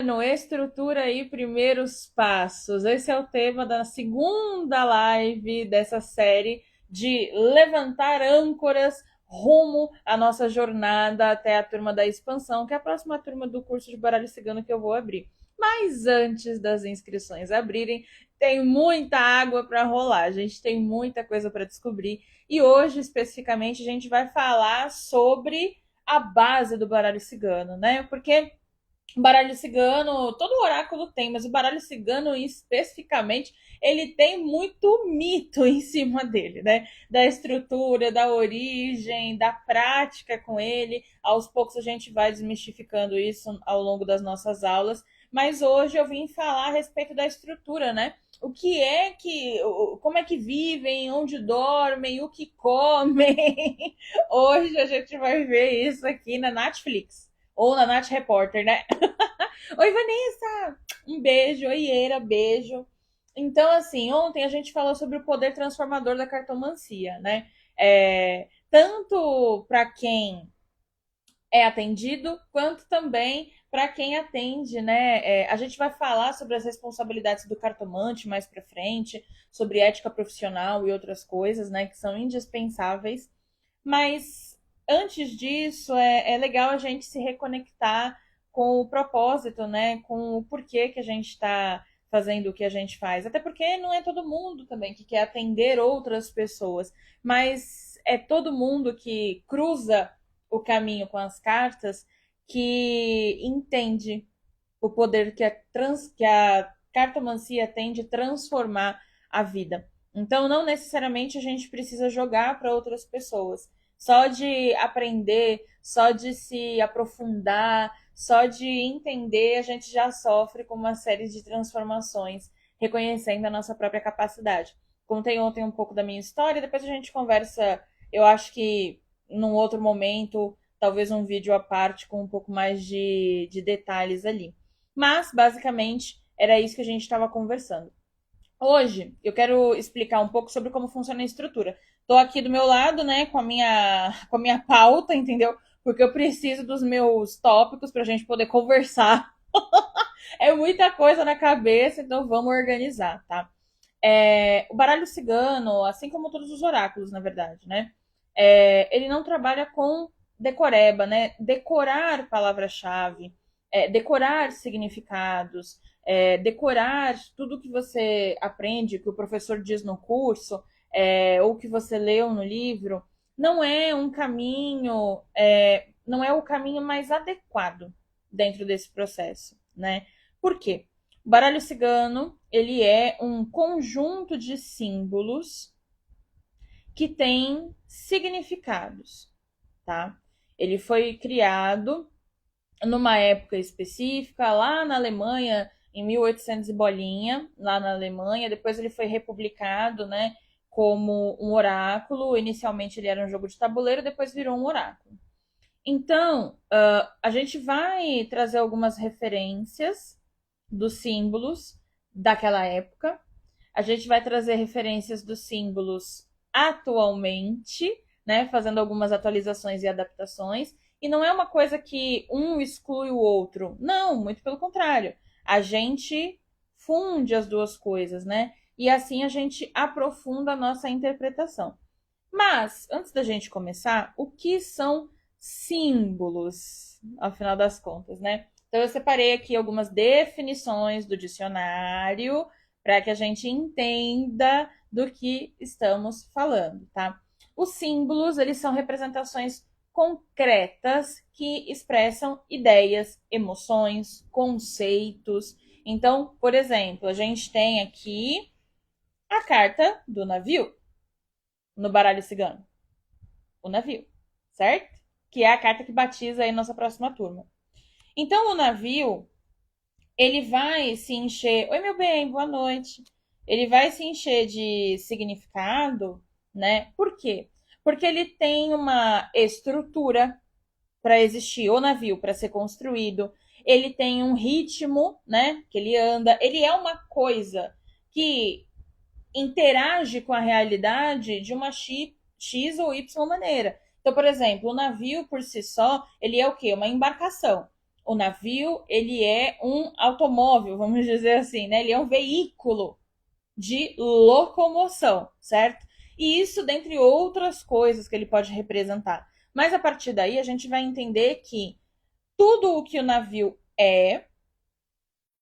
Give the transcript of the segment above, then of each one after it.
No Estrutura e Primeiros Passos. Esse é o tema da segunda live dessa série de levantar âncoras rumo à nossa jornada até a turma da expansão, que é a próxima turma do curso de baralho cigano que eu vou abrir. Mas antes das inscrições abrirem, tem muita água para rolar, a gente tem muita coisa para descobrir. E hoje, especificamente, a gente vai falar sobre a base do baralho cigano, né? Porque o baralho cigano, todo oráculo tem, mas o baralho cigano especificamente, ele tem muito mito em cima dele, né? Da estrutura, da origem, da prática com ele. Aos poucos a gente vai desmistificando isso ao longo das nossas aulas. Mas hoje eu vim falar a respeito da estrutura, né? O que é que, como é que vivem, onde dormem, o que comem. Hoje a gente vai ver isso aqui na Netflix ou na Nath Repórter, né? Oi, Vanessa! Um beijo. Oi, Eira, beijo. Então, assim, ontem a gente falou sobre o poder transformador da cartomancia, né? Tanto para quem é atendido, quanto também para quem atende, né? A gente vai falar sobre as responsabilidades do cartomante mais para frente, sobre ética profissional e outras coisas, né? Que são indispensáveis. Mas antes disso, é legal a gente se reconectar com o propósito, né? Com o porquê que a gente está fazendo o que a gente faz. Até porque não é todo mundo também que quer atender outras pessoas, mas é todo mundo que cruza o caminho com as cartas que entende o poder que a cartomancia tem de transformar a vida. Então, não necessariamente a gente precisa jogar para outras pessoas. Só de aprender, só de se aprofundar, só de entender, a gente já sofre com uma série de transformações, reconhecendo a nossa própria capacidade. Contei ontem um pouco da minha história, depois a gente conversa, eu acho que num outro momento, talvez um vídeo à parte com um pouco mais de detalhes ali. Mas, basicamente, era isso que a gente estava conversando. Hoje, eu quero explicar um pouco sobre como funciona a estrutura. Estou aqui do meu lado, né, com a minha pauta, entendeu? Porque eu preciso dos meus tópicos para a gente poder conversar. É muita coisa na cabeça, então vamos organizar, tá? O baralho cigano, assim como todos os oráculos, na verdade, né? Ele não trabalha com decoreba, né? Decorar palavra-chave, decorar significados, decorar tudo que você aprende, que o professor diz no curso, ou que você leu no livro, não é um caminho, não é o caminho mais adequado dentro desse processo, né? Por quê? O baralho cigano, ele é um conjunto de símbolos que tem significados, tá? Ele foi criado numa época específica, lá na Alemanha, em 1800 e bolinha, lá na Alemanha. Depois ele foi republicado, né, como um oráculo. Inicialmente ele era um jogo de tabuleiro, depois virou um oráculo. Então, a gente vai trazer algumas referências dos símbolos daquela época. A gente vai trazer referências dos símbolos atualmente, né, fazendo algumas atualizações e adaptações. E não é uma coisa que um exclui o outro. Não, muito pelo contrário. A gente funde as duas coisas, né? E assim a gente aprofunda a nossa interpretação. Mas, antes da gente começar, o que são símbolos, ao final das contas, né? Então, eu separei aqui algumas definições do dicionário para que a gente entenda do que estamos falando, tá? Os símbolos, eles são representações concretas que expressam ideias, emoções, conceitos. Então, por exemplo, a gente tem aqui a carta do navio no baralho cigano. O navio, certo? Que é a carta que batiza aí nossa próxima turma. Então, o navio, ele vai se encher. Oi, meu bem, boa noite. Ele vai se encher de significado, né? Por quê? Porque ele tem uma estrutura para existir, o navio para ser construído. Ele tem um ritmo, né? Que ele anda. Ele é uma coisa que interage com a realidade de uma X ou Y maneira. Então, por exemplo, o navio por si só, ele é o quê? Uma embarcação. o navio, ele é um automóvel, vamos dizer assim, né? Ele é um veículo de locomoção, certo? E isso dentre outras coisas que ele pode representar. Mas a partir daí a gente vai entender que tudo o que o navio é,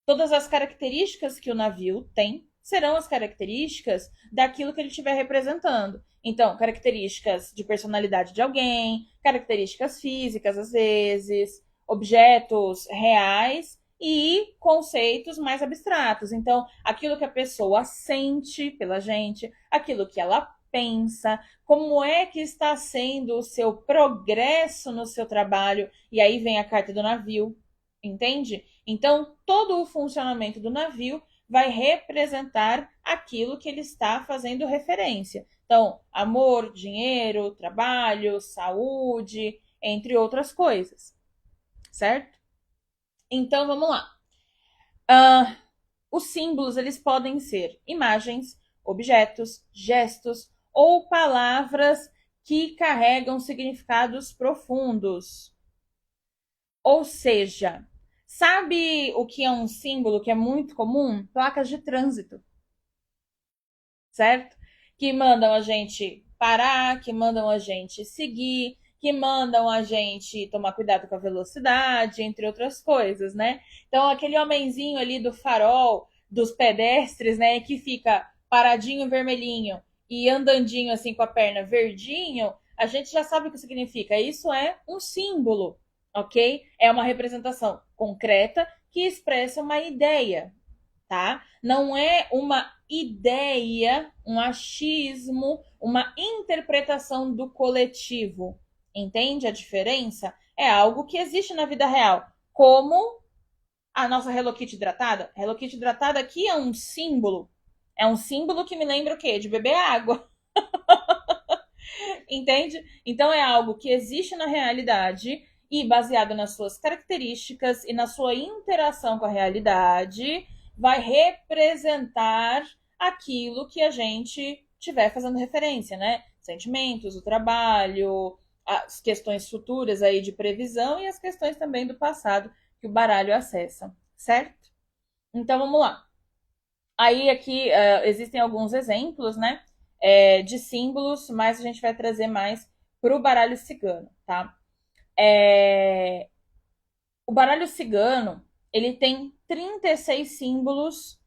todas as características que o navio tem, serão as características daquilo que ele estiver representando. Então, características de personalidade de alguém, características físicas, às vezes, objetos reais e conceitos mais abstratos. Então, aquilo que a pessoa sente pela gente, aquilo que ela pensa, como é que está sendo o seu progresso no seu trabalho, e aí vem a carta do navio, entende? Então, todo o funcionamento do navio vai representar aquilo que ele está fazendo referência. Então, amor, dinheiro, trabalho, saúde, entre outras coisas, certo? Então, vamos lá. Os símbolos, eles podem ser imagens, objetos, gestos ou palavras que carregam significados profundos. Ou seja, sabe o que é um símbolo que é muito comum? Placas de trânsito, certo? Que mandam a gente parar, que mandam a gente seguir, que mandam a gente tomar cuidado com a velocidade, entre outras coisas, né? Então, aquele homenzinho ali do farol dos pedestres, né, que fica paradinho vermelhinho e andandinho assim com a perna verdinho, a gente já sabe o que significa. Isso é um símbolo, ok? É uma representação concreta que expressa uma ideia, tá? Não é uma ideia, um achismo, uma interpretação do coletivo. Entende a diferença? É algo que existe na vida real, como a nossa Hello Kitty hidratada. Hello Kitty hidratada aqui é um símbolo. É um símbolo que me lembra o quê? De beber água. Entende? Então é algo que existe na realidade e baseado nas suas características e na sua interação com a realidade, vai representar aquilo que a gente tiver fazendo referência, né? Sentimentos, o trabalho, as questões futuras aí de previsão e as questões também do passado que o baralho acessa, certo? Então vamos lá. Aí aqui existem alguns exemplos, né? De símbolos, mas a gente vai trazer mais para o baralho cigano, tá? É, o baralho cigano, ele tem 36 símbolos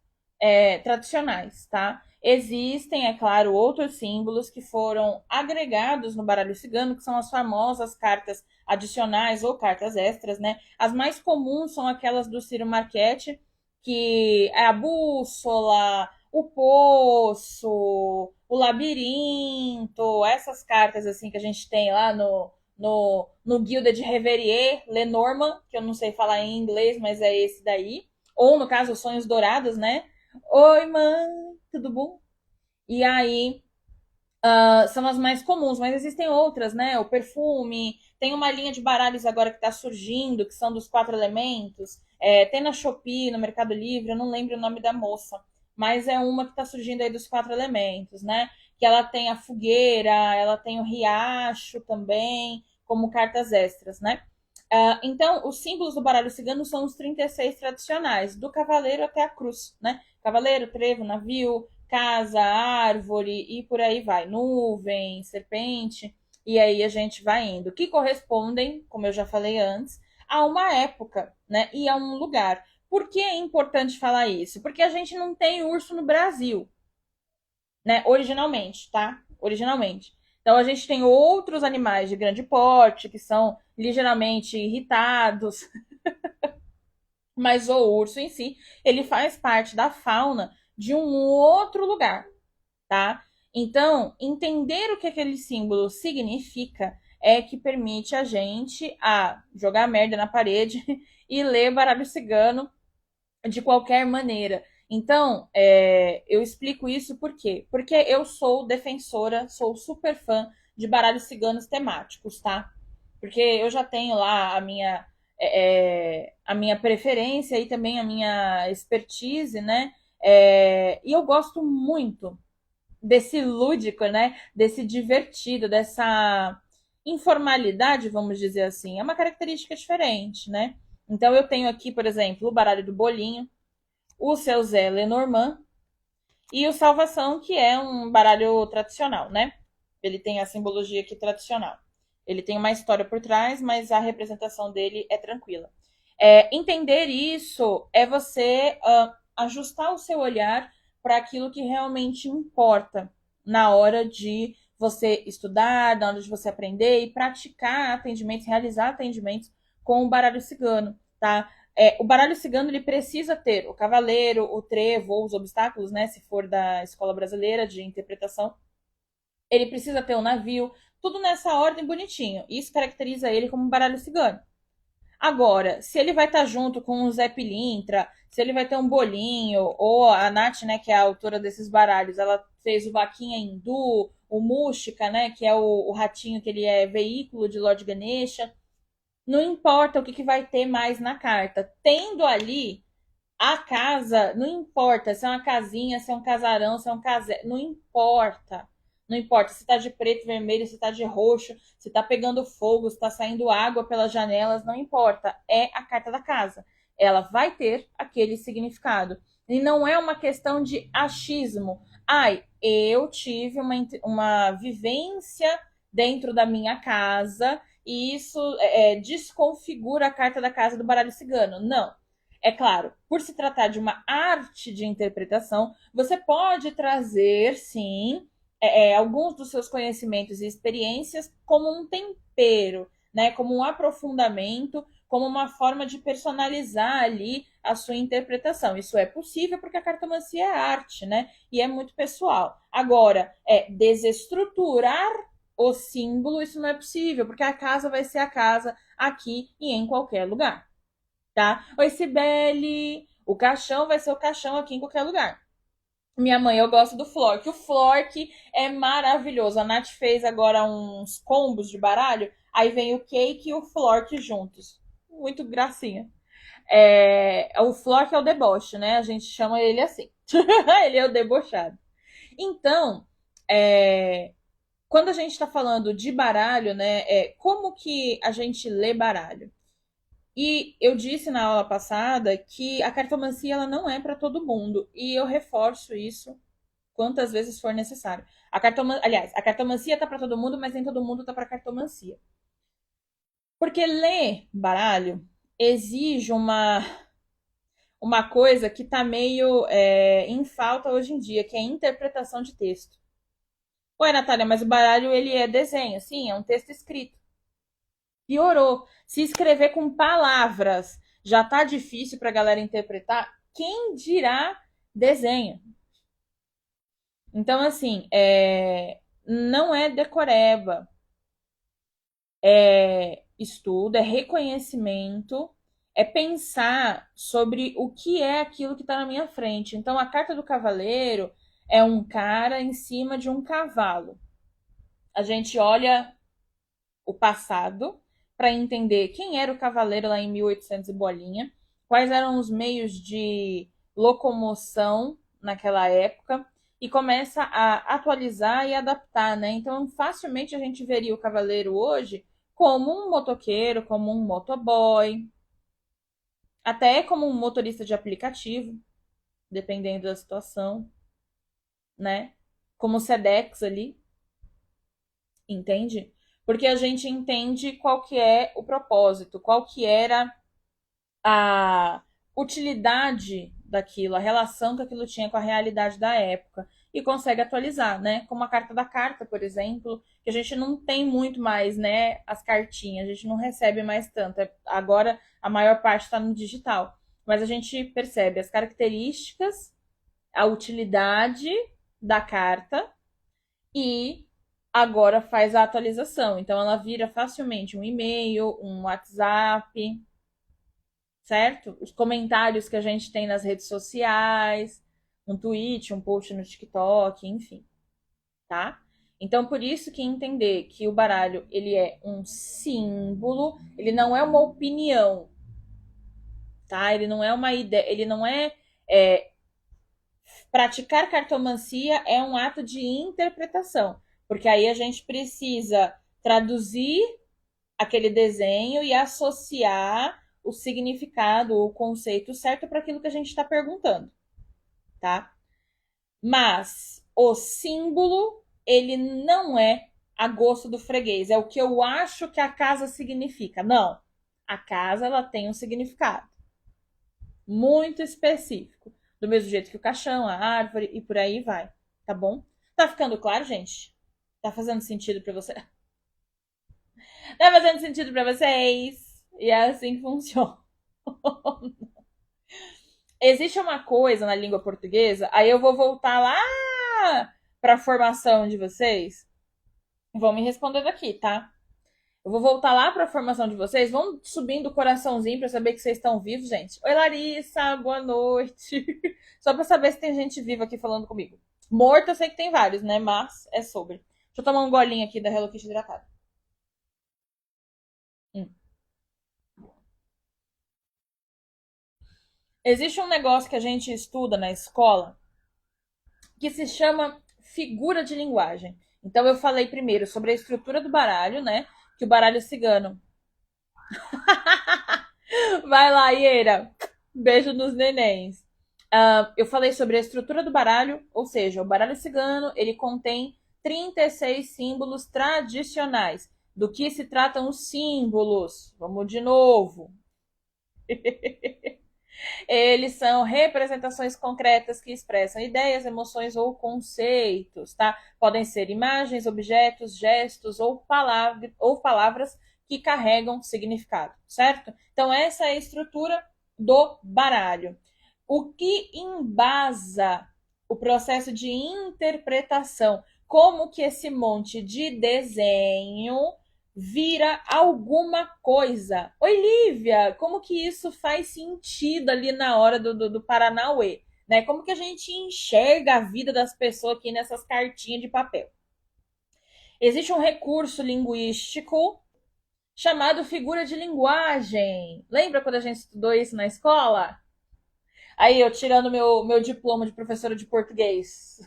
tradicionais, tá? Existem, é claro, outros símbolos que foram agregados no baralho cigano, que são as famosas cartas adicionais ou cartas extras, né? As mais comuns são aquelas do Ciro Marchetti, que é a bússola, o poço, o labirinto, essas cartas assim que a gente tem lá no Guilda de Reverie, Lenormand, que eu não sei falar em inglês, mas é esse daí. Ou, no caso, os Sonhos Dourados, né? Oi, mãe, tudo bom? E aí, são as mais comuns, mas existem outras, né? O perfume, tem uma linha de baralhos agora que está surgindo, que são dos 4 elementos. Tem na Shopee, no Mercado Livre, eu não lembro o nome da moça, mas é uma que está surgindo aí dos 4 elementos, né? Que ela tem a fogueira, ela tem o riacho também, como cartas extras, né? Então, os símbolos do baralho cigano são os 36 tradicionais, do cavaleiro até a cruz, né? Cavaleiro, trevo, navio, casa, árvore e por aí vai. Nuvem, serpente, e aí a gente vai indo. Que correspondem, como eu já falei antes, a uma época, né? E a um lugar. Por que é importante falar isso? Porque a gente não tem urso no Brasil, né? Originalmente, tá? Originalmente. Então a gente tem outros animais de grande porte que são ligeiramente irritados, mas o urso em si, ele faz parte da fauna de um outro lugar, tá? Então, entender o que aquele símbolo significa é que permite a gente jogar merda na parede e ler baralho cigano de qualquer maneira. Então, eu explico isso por quê? Porque eu sou defensora, sou super fã de baralhos ciganos temáticos, tá? Porque eu já tenho lá a minha preferência e também a minha expertise, né? E eu gosto muito desse lúdico, né? Desse divertido, dessa informalidade, vamos dizer assim. É uma característica diferente, né? Então eu tenho aqui, por exemplo, o baralho do bolinho, o seu Zé Lenormand e o Salvação, que é um baralho tradicional, né? Ele tem a simbologia aqui tradicional. Ele tem uma história por trás, mas a representação dele é tranquila. Entender isso é você ajustar o seu olhar para aquilo que realmente importa na hora de você estudar, na hora de você aprender e praticar atendimentos, realizar atendimentos com o baralho cigano, tá? O baralho cigano ele precisa ter o cavaleiro, o trevo ou os obstáculos, né? Se for da escola brasileira de interpretação, ele precisa ter um navio, tudo nessa ordem bonitinho. Isso caracteriza ele como um baralho cigano. Agora, se ele vai estar junto com o Zé Pilintra, se ele vai ter um bolinho, ou a Nath, né, que é a autora desses baralhos, ela fez o Vaquinha Hindu, o Mústica, né, que é o ratinho que ele é veículo de Lord Ganesha. Não importa o que vai ter mais na carta. Tendo ali a casa, não importa se é uma casinha, se é um casarão, se é um casé, não importa. Não importa se tá de preto, vermelho, se tá de roxo, se tá pegando fogo, se tá saindo água pelas janelas, não importa. É a carta da casa. Ela vai ter aquele significado. E não é uma questão de achismo. Ai, eu tive uma vivência dentro da minha casa e isso desconfigura a carta da casa do baralho cigano. Não. É claro, por se tratar de uma arte de interpretação, você pode trazer, sim, alguns dos seus conhecimentos e experiências como um tempero, né? Como um aprofundamento, como uma forma de personalizar ali a sua interpretação. Isso é possível porque a cartomancia é arte, né? E é muito pessoal. Agora, desestruturar o símbolo, isso não é possível, porque a casa vai ser a casa aqui e em qualquer lugar, tá? Oi, Cibele! O caixão vai ser o caixão aqui em qualquer lugar. Minha mãe, eu gosto do Flork. O Flork é maravilhoso. A Nath fez agora uns combos de baralho. Aí vem o Cake e o Flork juntos. Muito gracinha. O Flork é o deboche, né? A gente chama ele assim. Ele é o debochado. Então, quando a gente está falando de baralho, né? Como que a gente lê baralho? E eu disse na aula passada que a cartomancia ela não é para todo mundo. E eu reforço isso quantas vezes for necessário. Aliás, a cartomancia tá para todo mundo, mas nem todo mundo tá para cartomancia. Porque ler baralho exige uma coisa que tá meio em falta hoje em dia, que é a interpretação de texto. Ué, Natália, mas o baralho ele é desenho, sim, é um texto escrito. Piorou. Se escrever com palavras já tá difícil para a galera interpretar, quem dirá desenho? Então, assim, não é decoreba, é estudo, é reconhecimento, é pensar sobre o que é aquilo que está na minha frente. Então, a carta do cavaleiro é um cara em cima de um cavalo. A gente olha o passado para entender quem era o cavaleiro lá em 1800 e bolinha, quais eram os meios de locomoção naquela época e começa a atualizar e adaptar, né? Então, facilmente a gente veria o cavaleiro hoje como um motoqueiro, como um motoboy, até como um motorista de aplicativo, dependendo da situação, né? Como o Sedex ali, entende? Porque a gente entende qual que é o propósito, qual que era a utilidade daquilo, a relação que aquilo tinha com a realidade da época e consegue atualizar, né? Como a carta da carta, por exemplo, que a gente não tem muito mais, né? As cartinhas, a gente não recebe mais tanto. Agora a maior parte está no digital, mas a gente percebe as características, a utilidade da carta e agora faz a atualização. Então ela vira facilmente um e-mail, um WhatsApp, certo? Os comentários que a gente tem nas redes sociais, um tweet, um post no TikTok, enfim, tá? Então, por isso que entender que o baralho, ele é um símbolo, ele não é uma opinião, tá? Ele não é uma ideia, ele não é praticar cartomancia é um ato de interpretação, porque aí a gente precisa traduzir aquele desenho e associar o significado, o conceito certo para aquilo que a gente está perguntando, tá? Mas o símbolo, ele não é a gosto do freguês, é o que eu acho que a casa significa. Não. A casa, ela tem um significado muito específico, do mesmo jeito que o caixão, a árvore e por aí vai, tá bom? Tá ficando claro, gente? Tá fazendo sentido para você? Tá fazendo sentido para vocês? E é assim que funciona. Existe uma coisa na língua portuguesa, aí eu vou voltar lá para a formação de vocês. Vão me respondendo aqui, tá? Eu vou voltar lá para a formação de vocês. Vão subindo o coraçãozinho para saber que vocês estão vivos, gente. Oi, Larissa, boa noite. Só para saber se tem gente viva aqui falando comigo. Morto eu sei que tem vários, né? Mas é sobre. Deixa eu tomar um golinho aqui da Hello Kitty hidratada. Hum. Existe um negócio que a gente estuda na escola que se chama figura de linguagem. Então eu falei primeiro sobre a estrutura do baralho, né? Que o baralho cigano. Vai lá, Ieira. Beijo nos nenéns. Eu falei sobre a estrutura do baralho, ou seja, o baralho cigano, ele contém 36 símbolos tradicionais. Do que se tratam os símbolos? Vamos de novo. Eles são representações concretas que expressam ideias, emoções ou conceitos, tá? Podem ser imagens, objetos, gestos ou palavras que carregam significado, certo? Então, essa é a estrutura do baralho. O que embasa o processo de interpretação? Como que esse monte de desenho vira alguma coisa? Oi, Lívia, como que isso faz sentido ali na hora do Paranauê? Né? Como que a gente enxerga a vida das pessoas aqui nessas cartinhas de papel? Existe um recurso linguístico chamado figura de linguagem. Lembra quando a gente estudou isso na escola? Aí, eu tirando meu diploma de professora de português.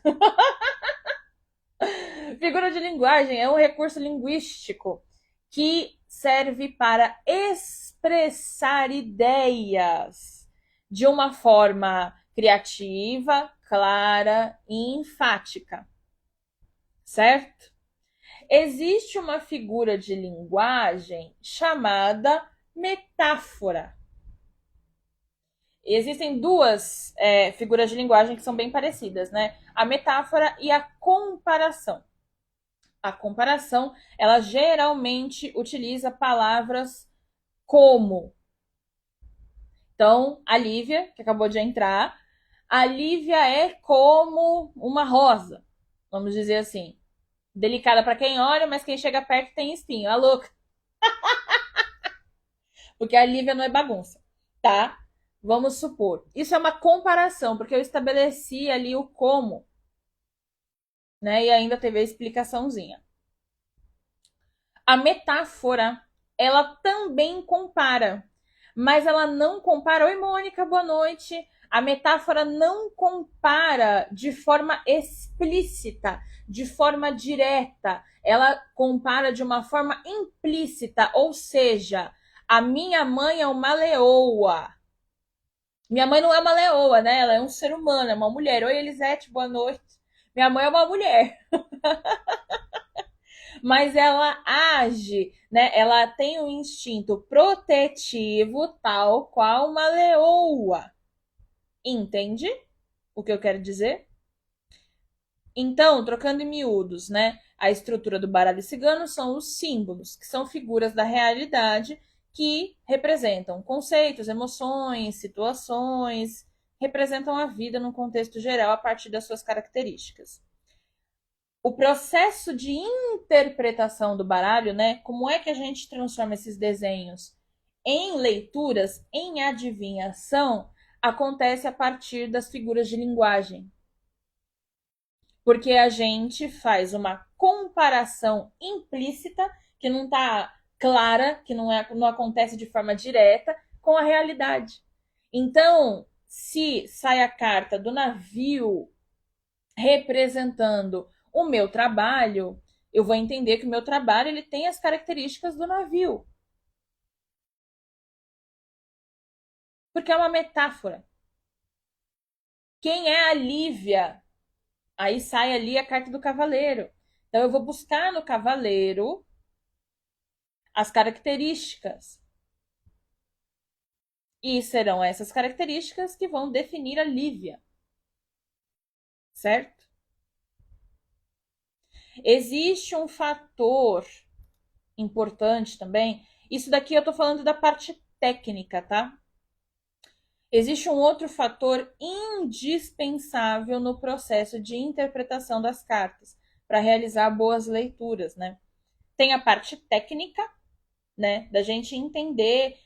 Figura de linguagem é um recurso linguístico que serve para expressar ideias de uma forma criativa, clara e enfática. Certo? Existe uma figura de linguagem chamada metáfora. Existem duas figuras de linguagem que são bem parecidas, né? A metáfora e a comparação. A comparação, ela geralmente utiliza palavras como. Então, a Lívia, que acabou de entrar, a Lívia é como uma rosa, vamos dizer assim. Delicada para quem olha, mas quem chega perto tem espinho. A louca. Porque a Lívia não é bagunça, tá? Vamos supor. Isso é uma comparação, porque eu estabeleci ali o como, né? E ainda teve a explicaçãozinha. A metáfora, ela também compara, mas ela não compara. Oi, Mônica, boa noite. A metáfora não compara de forma explícita, de forma direta. Ela compara de uma forma implícita, ou seja, a minha mãe é uma leoa. Minha mãe não é uma leoa, né? Ela é um ser humano, é uma mulher. Oi, Elisete, boa noite. Minha mãe é uma mulher. Mas ela age, né? Ela tem um instinto protetivo, tal qual uma leoa. Entende o que eu quero dizer? Então, trocando em miúdos, né? A estrutura do baralho cigano são os símbolos, que são figuras da realidade que representam conceitos, emoções, situações, representam a vida num contexto geral a partir das suas características. O processo de interpretação do baralho, né? Como é que a gente transforma esses desenhos em leituras, em adivinhação, acontece a partir das figuras de linguagem. Porque a gente faz uma comparação implícita, que não está clara, que não acontece de forma direta, com a realidade. Então, se sai a carta do navio representando o meu trabalho, eu vou entender que o meu trabalho ele tem as características do navio. Porque é uma metáfora. Quem é a Lívia? Aí sai ali a carta do cavaleiro. Então eu vou buscar no cavaleiro as características. E serão essas características que vão definir a Lívia, certo? Existe um fator importante também. Isso daqui eu tô falando da parte técnica, tá? Existe um outro fator indispensável no processo de interpretação das cartas para realizar boas leituras, né? Tem a parte técnica, né, da gente entender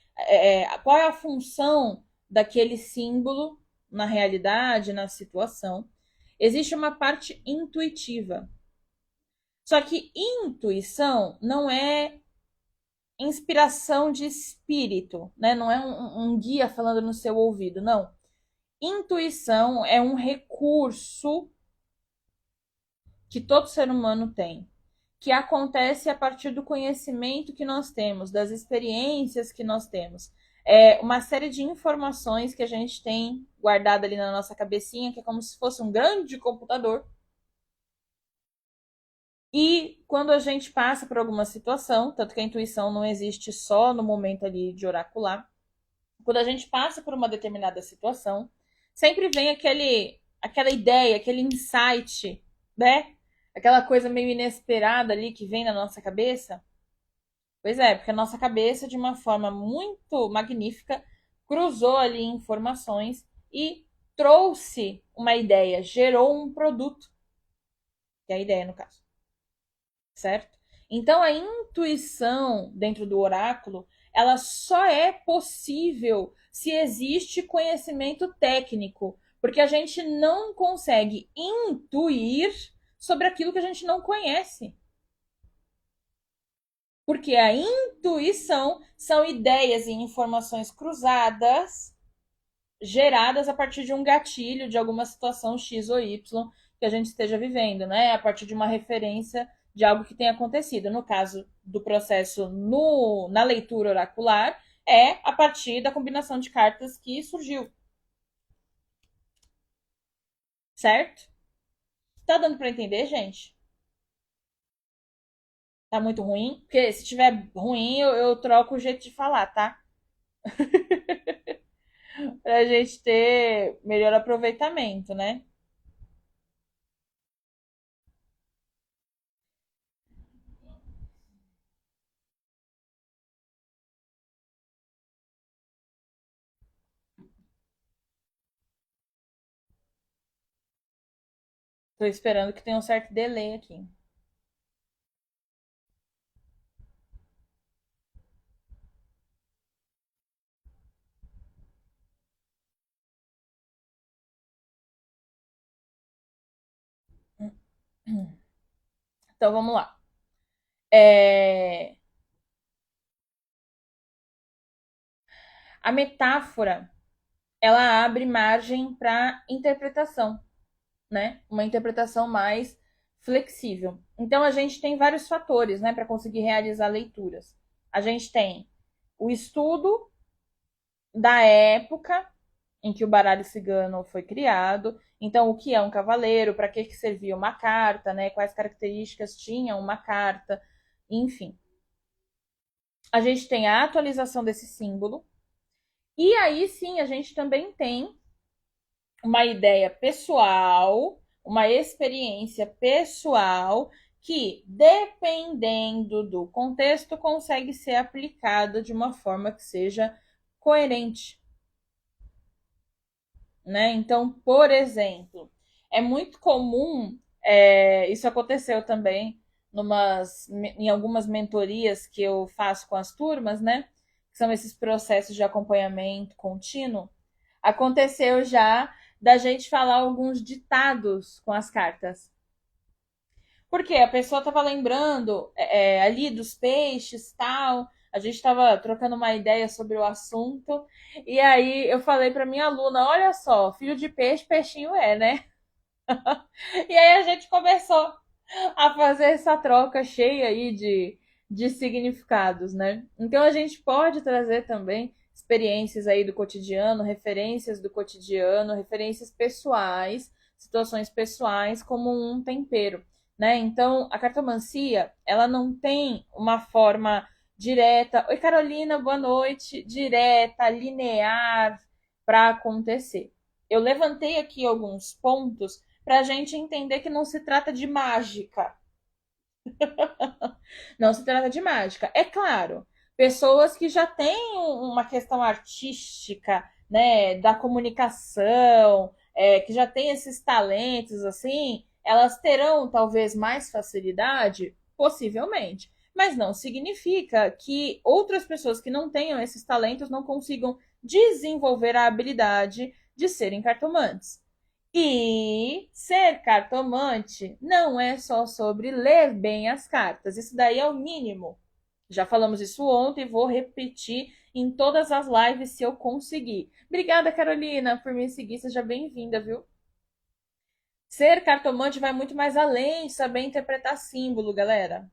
qual é a função daquele símbolo na realidade, na situação. Existe uma parte intuitiva. Só que intuição não é inspiração de espírito, né? Não é um guia falando no seu ouvido, não. Intuição é um recurso que todo ser humano tem, que acontece a partir do conhecimento que nós temos, das experiências que nós temos. É uma série de informações que a gente tem guardada ali na nossa cabecinha, que é como se fosse um grande computador. E quando a gente passa por alguma situação, tanto que a intuição não existe só no momento ali de oracular, quando a gente passa por uma determinada situação, sempre vem aquela ideia, aquele insight, né? Aquela coisa meio inesperada ali que vem na nossa cabeça. Pois é, porque a nossa cabeça, de uma forma muito magnífica, cruzou ali informações e trouxe uma ideia, gerou um produto, que é a ideia no caso, certo? Então a intuição dentro do oráculo, ela só é possível se existe conhecimento técnico, porque a gente não consegue intuir sobre aquilo que a gente não conhece. Porque a intuição são ideias e informações cruzadas, geradas a partir de um gatilho de alguma situação X ou Y que a gente esteja vivendo, né? A partir de uma referência de algo que tenha acontecido. No caso do processo na leitura oracular, é a partir da combinação de cartas que surgiu. Certo? Tá dando para entender, gente? Tá muito ruim? Porque se tiver ruim, eu troco o jeito de falar, tá? Pra gente ter melhor aproveitamento, né? Tô esperando que tenha um certo delay aqui. Então vamos lá. É... A metáfora ela abre margem para interpretação, né? Uma interpretação mais flexível. Então a gente tem vários fatores, né, para conseguir realizar leituras. A gente tem o estudo da época em que o baralho cigano foi criado. Então, o que é um cavaleiro? Para que servia uma carta? Né? Quais características tinha uma carta? Enfim. A gente tem a atualização desse símbolo. E aí sim, a gente também tem uma ideia pessoal, uma experiência pessoal que, dependendo do contexto, consegue ser aplicada de uma forma que seja coerente, né? Então, por exemplo, é muito comum, isso aconteceu também em algumas mentorias que eu faço com as turmas, né? Que são esses processos de acompanhamento contínuo. Aconteceu já da gente falar alguns ditados com as cartas. Porque a pessoa estava lembrando ali dos peixes tal. A gente estava trocando uma ideia sobre o assunto. E aí eu falei para minha aluna: olha só, filho de peixe, peixinho é, né? E aí a gente começou a fazer essa troca cheia aí de significados, né? Então a gente pode trazer também experiências aí do cotidiano, referências do cotidiano, referências pessoais, situações pessoais como um tempero, né? Então, a cartomancia, ela não tem uma forma direta. Oi, Carolina, boa noite. Direta, linear para acontecer. Eu levantei aqui alguns pontos para a gente entender que não se trata de mágica. Não se trata de mágica. É claro, pessoas que já têm uma questão artística, né, da comunicação, que já têm esses talentos, assim, elas terão talvez mais facilidade, possivelmente. Mas não significa que outras pessoas que não tenham esses talentos não consigam desenvolver a habilidade de serem cartomantes. E ser cartomante não é só sobre ler bem as cartas. Isso daí é o mínimo. Já falamos isso ontem e vou repetir em todas as lives se eu conseguir. Obrigada, Carolina, por me seguir. Seja bem-vinda, viu? Ser cartomante vai muito mais além de saber interpretar símbolo, galera.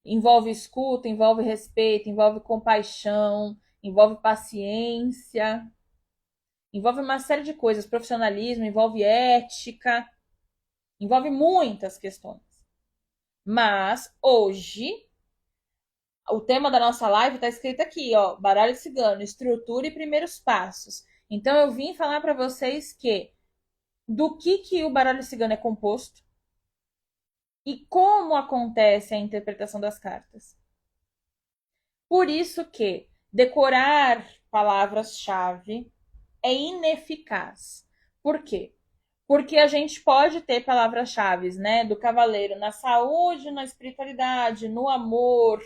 Envolve escuta, envolve respeito, envolve compaixão, envolve paciência, envolve uma série de coisas. Profissionalismo, envolve ética. Envolve muitas questões. Mas hoje, o tema da nossa live está escrito aqui, ó, baralho cigano, estrutura e primeiros passos. Então eu vim falar para vocês que do que o baralho cigano é composto e como acontece a interpretação das cartas. Por isso que decorar palavras-chave é ineficaz. Por quê? Porque a gente pode ter palavras-chave, né, do cavaleiro na saúde, na espiritualidade, no amor,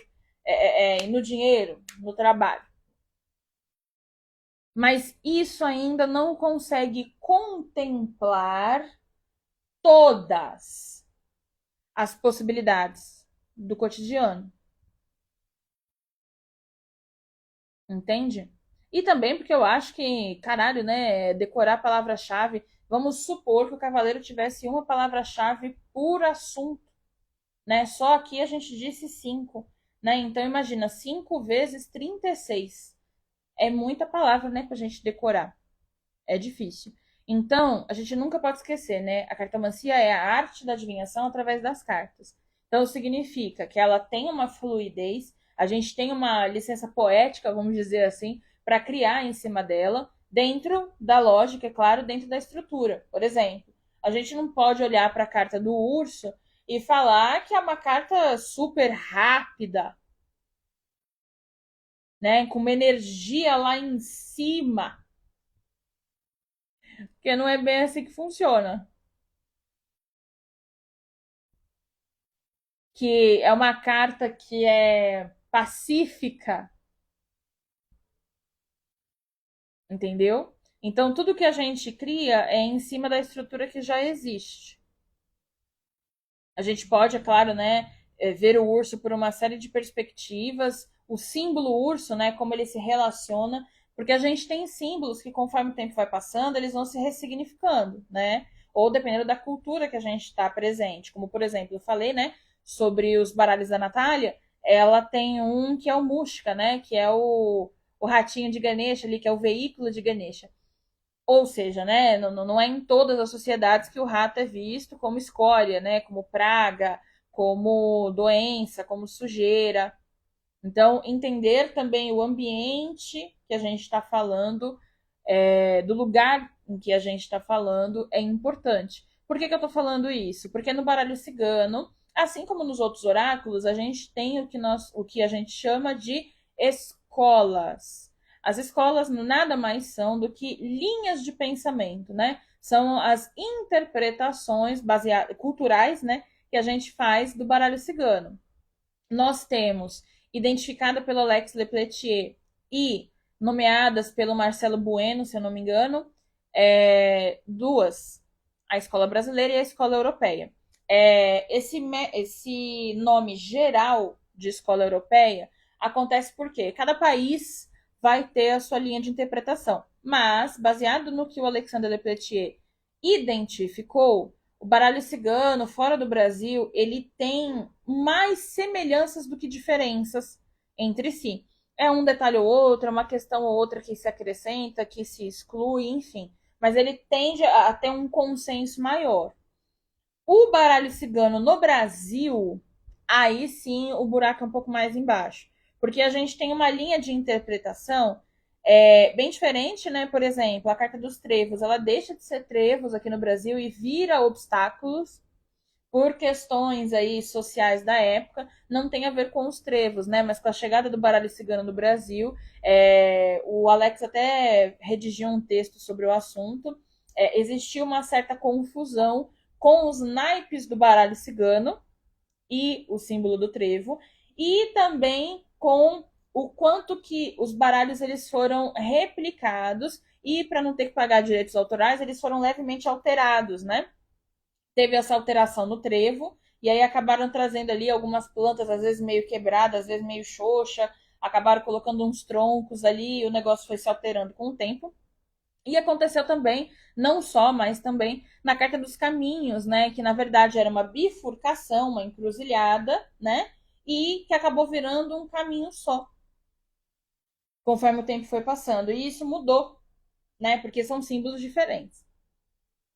no dinheiro, no trabalho. Mas isso ainda não consegue contemplar todas as possibilidades do cotidiano. Entende? E também porque eu acho que, caralho, né, decorar a palavra-chave, vamos supor que o cavaleiro tivesse uma palavra-chave por assunto, né? Só aqui a gente disse 5, né? Então imagina, 5 vezes 36. É muita palavra, né, pra gente decorar. É difícil. Então, a gente nunca pode esquecer, né? A cartomancia é a arte da adivinhação através das cartas. Então, significa que ela tem uma fluidez, a gente tem uma licença poética, vamos dizer assim, para criar em cima dela, dentro da lógica, é claro, dentro da estrutura. Por exemplo, a gente não pode olhar para a carta do urso e falar que é uma carta super rápida, né? Com uma energia lá em cima. Porque não é bem assim que funciona. Que é uma carta que é pacífica, entendeu? Então, tudo que a gente cria é em cima da estrutura que já existe. A gente pode, é claro, né, ver o urso por uma série de perspectivas, o símbolo urso, né, como ele se relaciona, porque a gente tem símbolos que, conforme o tempo vai passando, eles vão se ressignificando, né? Ou dependendo da cultura que a gente está presente. Como, por exemplo, eu falei, né, sobre os baralhos da Natália, ela tem um que é o Mushka, né, que é o ratinho de Ganesha ali, que é o veículo de Ganesha. Ou seja, né, não é em todas as sociedades que o rato é visto como escória, né, como praga, como doença, como sujeira. Então, entender também o ambiente que a gente está falando, do lugar em que a gente está falando, é importante. Por que eu estou falando isso? Porque no baralho cigano, assim como nos outros oráculos, a gente tem o que a gente chama de escolas. As escolas nada mais são do que linhas de pensamento, né? São as interpretações culturais, né, que a gente faz do baralho cigano. Nós temos, identificada pelo Alex Lepeletier e nomeadas pelo Marcelo Bueno, se eu não me engano, duas, a escola brasileira e a escola europeia. Esse nome geral de escola europeia acontece porque cada país vai ter a sua linha de interpretação. Mas, baseado no que o Alexandre Lepeletier identificou, o baralho cigano, fora do Brasil, ele tem mais semelhanças do que diferenças entre si. É um detalhe ou outro, é uma questão ou outra que se acrescenta, que se exclui, enfim. Mas ele tende a ter um consenso maior. O baralho cigano no Brasil, aí sim o buraco é um pouco mais embaixo. Porque a gente tem uma linha de interpretação bem diferente, né? Por exemplo, a carta dos trevos, ela deixa de ser trevos aqui no Brasil e vira obstáculos por questões aí sociais da época, não tem a ver com os trevos, né? Mas com a chegada do baralho cigano no Brasil, o Alex até redigiu um texto sobre o assunto. Existiu uma certa confusão com os naipes do baralho cigano e o símbolo do trevo, e também com o quanto que os baralhos eles foram replicados e para não ter que pagar direitos autorais, eles foram levemente alterados, né? Teve essa alteração no trevo, e aí acabaram trazendo ali algumas plantas, às vezes meio quebradas, às vezes meio xoxa, acabaram colocando uns troncos ali, e o negócio foi se alterando com o tempo. E aconteceu também, não só, mas também na Carta dos Caminhos, né? Que na verdade era uma bifurcação, uma encruzilhada, né? E que acabou virando um caminho só, conforme o tempo foi passando. E isso mudou, né? Porque são símbolos diferentes,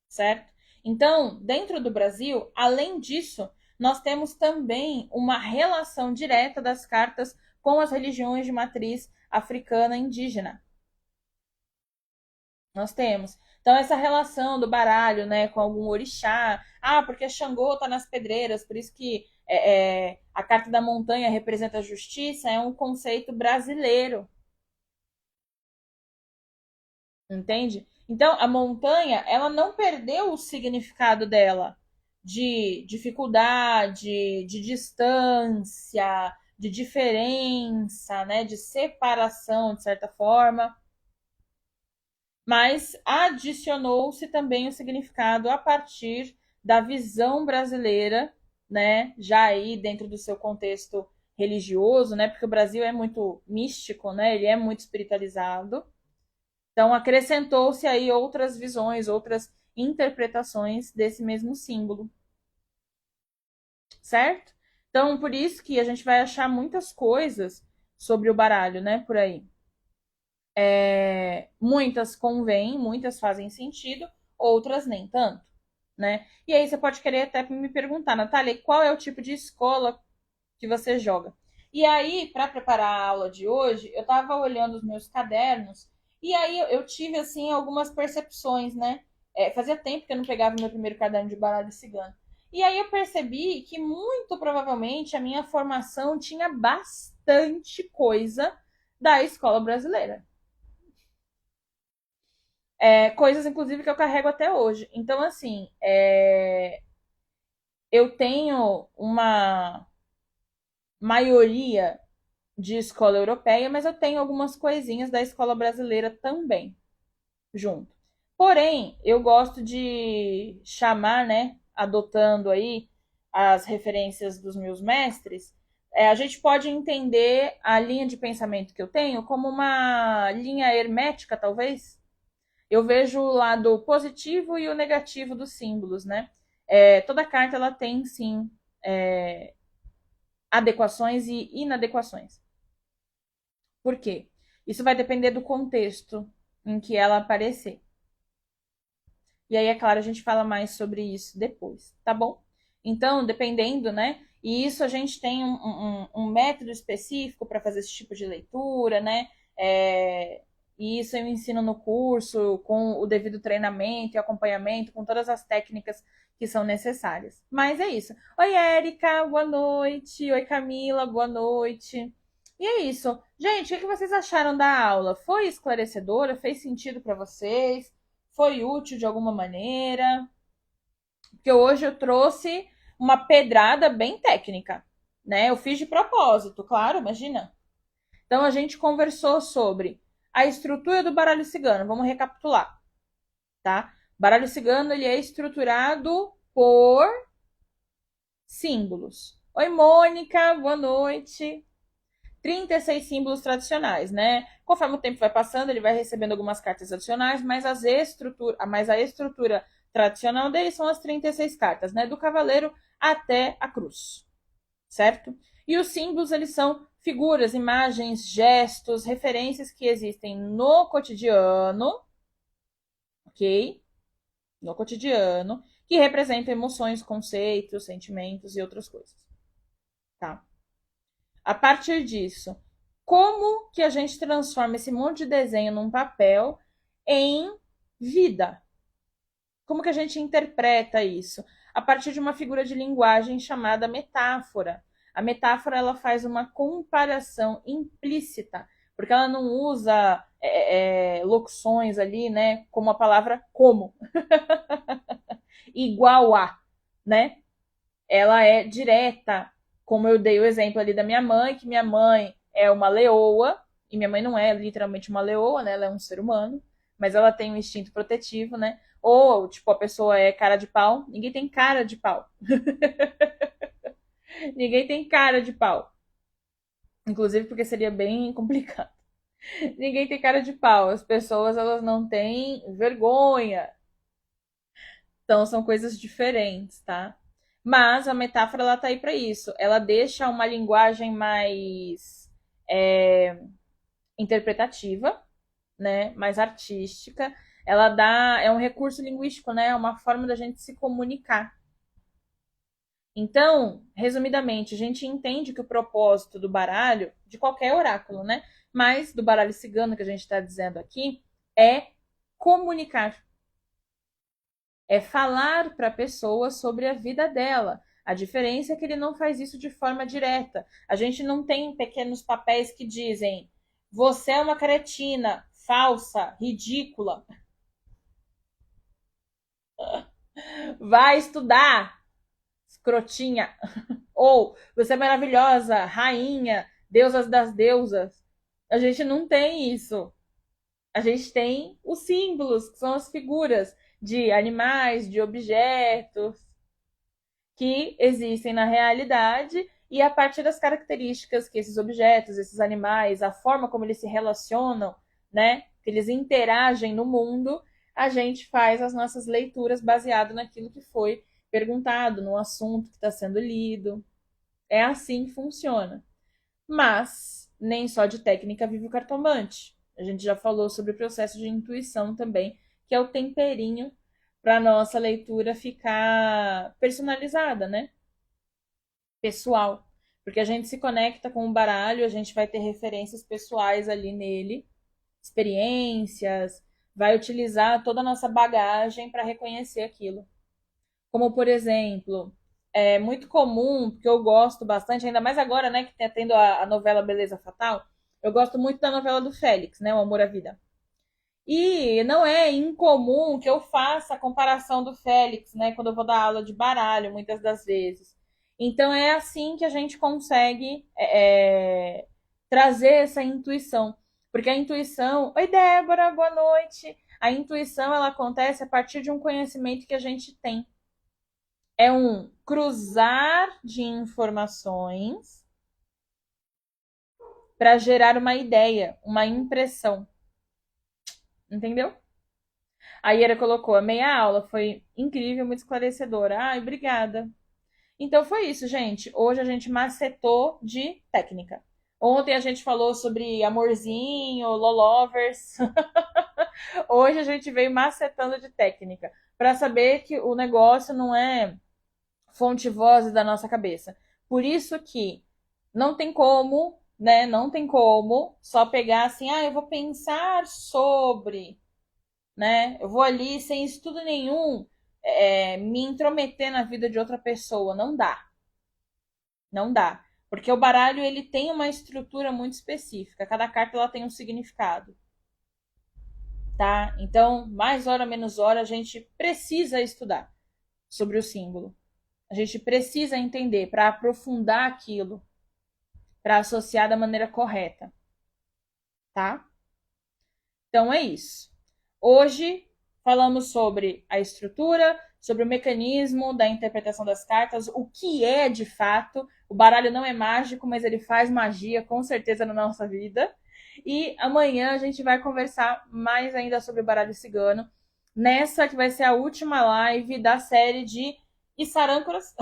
certo? Então, dentro do Brasil, além disso, nós temos também uma relação direta das cartas com as religiões de matriz africana indígena. Nós temos. Então, essa relação do baralho, né, com algum orixá. Ah, porque Xangô está nas pedreiras, por isso que a carta da montanha representa a justiça, é um conceito brasileiro. Entende? Então, a montanha, ela não perdeu o significado dela de dificuldade, de distância, de diferença, né, de separação, de certa forma, mas adicionou-se também o significado a partir da visão brasileira, né, já aí dentro do seu contexto religioso, né, porque o Brasil é muito místico, né, ele é muito espiritualizado. Então, acrescentou-se aí outras visões, outras interpretações desse mesmo símbolo, certo? Então, por isso que a gente vai achar muitas coisas sobre o baralho, né, por aí. Muitas convêm, muitas fazem sentido, outras nem tanto, né? E aí você pode querer até me perguntar, Natália, qual é o tipo de escola que você joga? E aí, para preparar a aula de hoje, eu estava olhando os meus cadernos e aí eu tive assim algumas percepções, né? Fazia tempo que eu não pegava meu primeiro caderno de baralho cigano. E aí eu percebi que muito provavelmente a minha formação tinha bastante coisa da escola brasileira. Coisas, inclusive, que eu carrego até hoje. Então, assim, eu tenho uma maioria de escola europeia, mas eu tenho algumas coisinhas da escola brasileira também, junto. Porém, eu gosto de chamar, né, adotando aí as referências dos meus mestres, a gente pode entender a linha de pensamento que eu tenho como uma linha hermética, talvez. Eu vejo o lado positivo e o negativo dos símbolos, né? Toda carta ela tem sim adequações e inadequações. Por quê? Isso vai depender do contexto em que ela aparecer. E aí, é claro, a gente fala mais sobre isso depois, tá bom? Então, dependendo, né? E isso a gente tem um método específico para fazer esse tipo de leitura, né? E isso eu ensino no curso, com o devido treinamento e acompanhamento, com todas as técnicas que são necessárias. Mas é isso. Oi, Érica, boa noite. Oi, Camila, boa noite. E é isso. Gente, o que vocês acharam da aula? Foi esclarecedora? Fez sentido para vocês? Foi útil de alguma maneira? Porque hoje eu trouxe uma pedrada bem técnica, né? Eu fiz de propósito, claro, imagina. Então a gente conversou sobre a estrutura do baralho cigano. Vamos recapitular, tá? O baralho cigano ele é estruturado por símbolos. Oi, Mônica, boa noite. 36 símbolos tradicionais, né? Conforme o tempo vai passando, ele vai recebendo algumas cartas adicionais, mas a estrutura tradicional dele são as 36 cartas, né? Do cavaleiro até a cruz, certo? E os símbolos, eles são figuras, imagens, gestos, referências que existem no cotidiano, ok? No cotidiano, que representam emoções, conceitos, sentimentos e outras coisas, tá? A partir disso, como que a gente transforma esse monte de desenho num papel em vida? Como que a gente interpreta isso? A partir de uma figura de linguagem chamada metáfora. A metáfora ela faz uma comparação implícita, porque ela não usa locuções ali, né, como a palavra como, igual a, né? Ela é direta, como eu dei o exemplo ali da minha mãe, que minha mãe é uma leoa, e minha mãe não é literalmente uma leoa, né? Ela é um ser humano, mas ela tem um instinto protetivo, né? Ou, tipo, a pessoa é cara de pau. Ninguém tem cara de pau. Ninguém tem cara de pau. Inclusive porque seria bem complicado. Ninguém tem cara de pau. As pessoas, elas não têm vergonha. Então, são coisas diferentes, tá? Mas a metáfora, ela tá aí para isso. Ela deixa uma linguagem mais interpretativa, né? Mais artística. Ela dá... É um recurso linguístico, né? É uma forma da gente se comunicar. Então, resumidamente, a gente entende que o propósito do baralho, de qualquer oráculo, né? Mas do baralho cigano que a gente está dizendo aqui, é comunicar. É falar para a pessoa sobre a vida dela. A diferença é que ele não faz isso de forma direta. A gente não tem pequenos papéis que dizem: você é uma cretina, falsa, ridícula. Vai estudar, escrotinha. Ou você é maravilhosa, rainha, deusas das deusas. A gente não tem isso. A gente tem os símbolos, que são as figuras de animais, de objetos que existem na realidade e a partir das características que esses objetos, esses animais, a forma como eles se relacionam, né, que eles interagem no mundo, a gente faz as nossas leituras baseado naquilo que foi perguntado, no assunto que está sendo lido. É assim que funciona. Mas nem só de técnica vive o cartomante. A gente já falou sobre o processo de intuição também, que é o temperinho para a nossa leitura ficar personalizada, né? Pessoal. Porque a gente se conecta com o baralho, a gente vai ter referências pessoais ali nele, experiências, vai utilizar toda a nossa bagagem para reconhecer aquilo. Como, por exemplo, é muito comum, porque eu gosto bastante, ainda mais agora, né, que tá tendo a novela Beleza Fatal, eu gosto muito da novela do Félix, né, O Amor à Vida. E não é incomum que eu faça a comparação do Félix, né, quando eu vou dar aula de baralho, muitas das vezes. Então é assim que a gente consegue trazer essa intuição. Porque a intuição. Oi, Débora, boa noite. A intuição ela acontece a partir de um conhecimento que a gente tem. É um cruzar de informações para gerar uma ideia, uma impressão. Entendeu? A Iera colocou: a meia aula foi incrível, muito esclarecedora. Ai, obrigada. Então foi isso, gente. Hoje a gente macetou de técnica. Ontem a gente falou sobre amorzinho, lolovers. Hoje a gente veio macetando de técnica para saber que o negócio não é fonte voz da nossa cabeça. Por isso que não tem como, né? Não tem como só pegar assim, eu vou pensar sobre, né? Eu vou ali sem estudo nenhum me intrometer na vida de outra pessoa. Não dá. Não dá. Porque o baralho ele tem uma estrutura muito específica. Cada carta ela tem um significado. Tá? Então, mais hora menos hora, a gente precisa estudar sobre o símbolo. A gente precisa entender para aprofundar aquilo, para associar da maneira correta, tá? Então é isso. Hoje falamos sobre a estrutura, sobre o mecanismo da interpretação das cartas, o que é de fato. O baralho não é mágico, mas ele faz magia com certeza na nossa vida. E amanhã a gente vai conversar mais ainda sobre o baralho cigano, nessa que vai ser a última live da série de içar âncoras,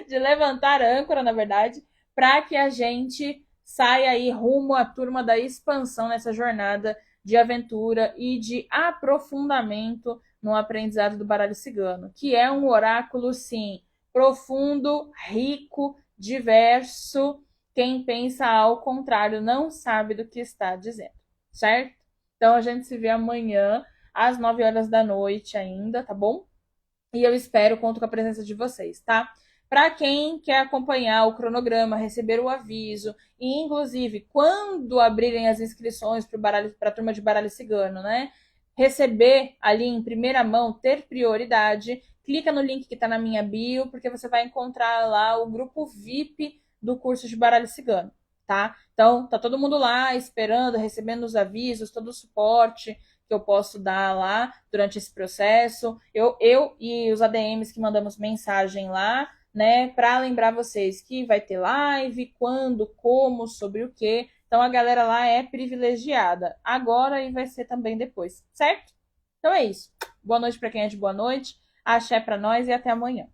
de levantar âncora, na verdade, para que a gente saia aí rumo à turma da expansão nessa jornada de aventura e de aprofundamento no aprendizado do baralho cigano, que é um oráculo, sim, profundo, rico, diverso. Quem pensa ao contrário não sabe do que está dizendo, certo? Então a gente se vê amanhã às 9 horas da noite ainda, tá bom? E eu espero, conto com a presença de vocês, tá? Para quem quer acompanhar o cronograma, receber o aviso e, inclusive, quando abrirem as inscrições para a turma de baralho cigano, né? Receber ali em primeira mão, ter prioridade, clica no link que está na minha bio, porque você vai encontrar lá o grupo VIP do curso de baralho cigano, tá? Então, tá todo mundo lá esperando, recebendo os avisos, todo o suporte que eu posso dar lá durante esse processo. Eu e os ADMs que mandamos mensagem lá, né, para lembrar vocês que vai ter live, quando, como, sobre o quê. Então a galera lá é privilegiada agora e vai ser também depois, certo? Então é isso. Boa noite para quem é de boa noite. Axé para nós e até amanhã.